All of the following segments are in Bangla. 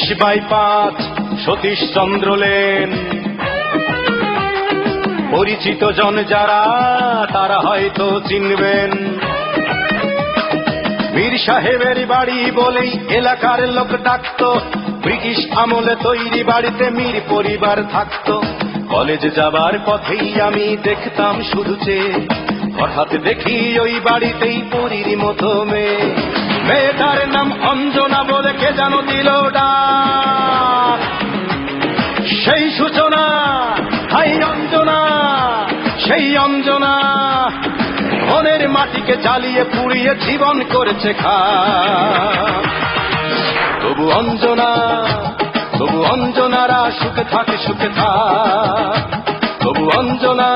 34/5 সতীশচন্দ্র লেন। পরিচিত জন যারা তারা হয়তো চিনবেন। মীর সাহেবের বাড়ি বলেই এলাকার লোক ডাকত। ব্রিটিশ আমলে তৈরি বাড়িতে মীর পরিবার থাকত। কলেজ যাবার পথেই আমি দেখতাম শুধু চেয়ে, হঠাৎ দেখি ওই বাড়িতেই পরীর মতো মেয়ে। মেয়েটার নাম অঞ্জনা বলে কে যেন দিল ডাক। সেই সূচনা, হাই অঞ্জনা, সেই অঞ্জনা মনের মাটিকে জ্বালিয়ে পুড়িয়ে জীবন করেছে খাক। তবু অঞ্জনা, তবু অঞ্জনারা সুখে থাকে, সুখে থাক। তবু অঞ্জনা,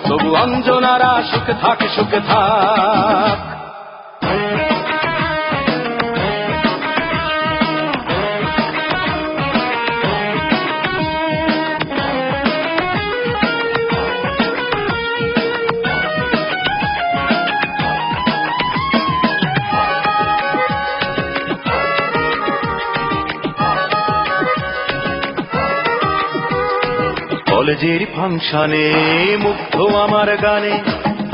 তবু অঞ্জনারা সুখে থাকে, সুখে থাক। কলেজের ফাংশনে মুগ্ধ আমার গানে,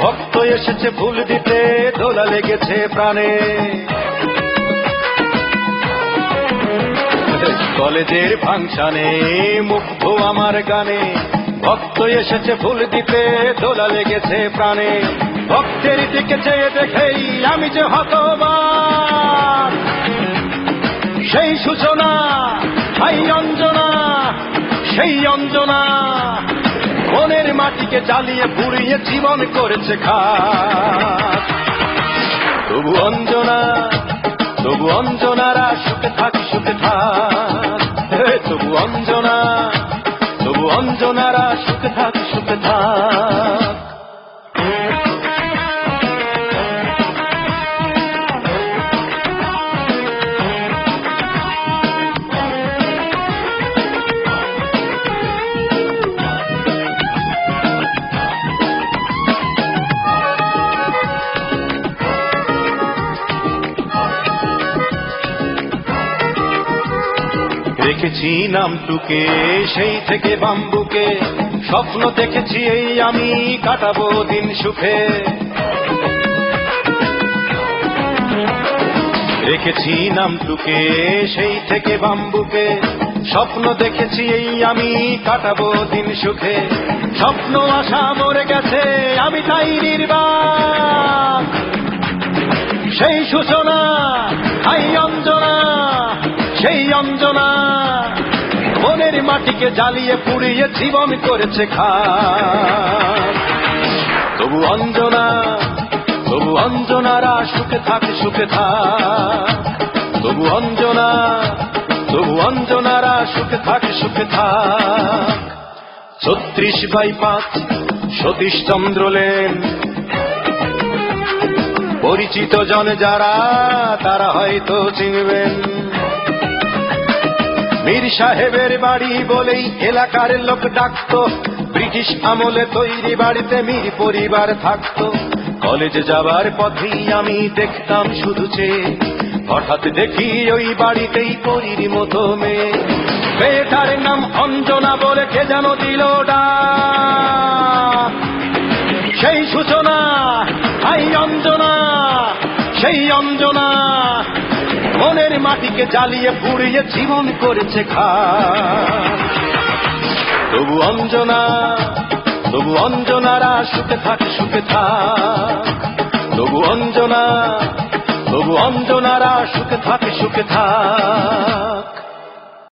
ভক্ত এসেছে ফুল দিতে, দোলা লেগেছে প্রাণে। কলেজের ফাংশনে মুগ্ধ আমার গানে, ভক্ত এসেছে ফুল দিতে, দোলা লেগেছে প্রাণে। ভক্তের দিকে চেয়ে দেখেই আমি যে হতবাক। সেই সূচনা, হাই অঞ্জনা, সেই অঞ্জনা মনের মাটিকে জ্বালিয়ে পুড়িয়ে জীবন করেছে খাক। তবু অঞ্জনা, তবু অঞ্জনারা সুখে থাক, সুখে থাক। তবু অঞ্জনা, তবু অঞ্জনারা সুখে থাক, সুখে থাক। দেখেছি নামটুকে সেই থেকে বাম্বুকে, স্বপ্ন দেখেছি এই আমি কাটাবো দিন সুখে। রেখেছি নামটুকে সেই থেকে বাম্বুকে, স্বপ্ন দেখেছি এই আমি কাটাবো দিন সুখে। স্বপ্ন আশা মরে গেছে আমি তাই নির্বাক। সেই সূচনা, হাই অঞ্জনা, সেই অঞ্জনা মনের মাটিকে জ্বালিয়ে পুড়িয়ে জীবন করেছে খাক। তবু অঞ্জনা, তবু অঞ্জনারা সুখে থাকে, সুখে থাক। তবু অঞ্জনা, তবু অঞ্জনারা সুখে থাকে, সুখে থাক। 36/5 সতীশচন্দ্র লেন। পরিচিত জন যারা তারা হয়তো চিনবেন। মীর সাহেবের বাড়ি বলেই এলাকার লোক ডাকত। ব্রিটিশ আমলে তৈরি বাড়িতে মীর পরিবার থাকত। কলেজে যাবার পথেই আমি দেখতাম শুধু চেয়ে, হঠাৎ দেখি ওই বাড়িতেই পরীর মতো মেয়ে। মেয়েটার নাম অঞ্জনা বলে কে যেন দিল ডাক। সেই সূচনা, হাই অঞ্জনা, সেই অঞ্জনা মনের মাটিকে জ্বালিয়ে পুড়িয়ে জীবন করেছে খাক। তবু অঞ্জনা, তবু অঞ্জনারা সুখে থাকে, সুখে থাক। তবু অঞ্জনা, তবু অঞ্জনারা সুখে থাকে, সুখে থাক।